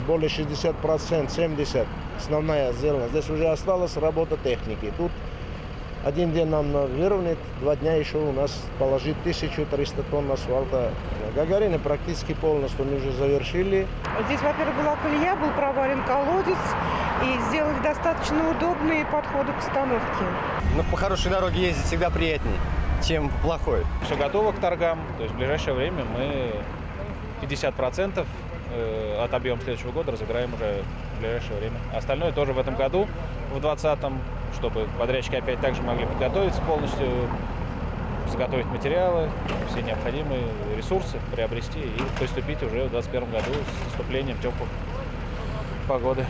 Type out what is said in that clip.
более 60%, 70% основная сделана. Здесь уже осталась работа техники. Тут один день нам выровнять, 2 дня еще у нас положить 1300 тонн асфальта. Гагарина практически полностью мы уже завершили. Здесь, во-первых, была колея, был провален колодец, и сделали достаточно удобные подходы к остановке. Но по хорошей дороге ездить всегда приятнее, чем плохой. Все готово к торгам, то есть в ближайшее время мы 50% от объема следующего года разыграем уже в ближайшее время. Остальное тоже в этом году, в 2020-м, чтобы подрядчики опять также могли подготовиться полностью, заготовить материалы, все необходимые ресурсы приобрести и приступить уже в 2021 году с наступлением теплых погоды.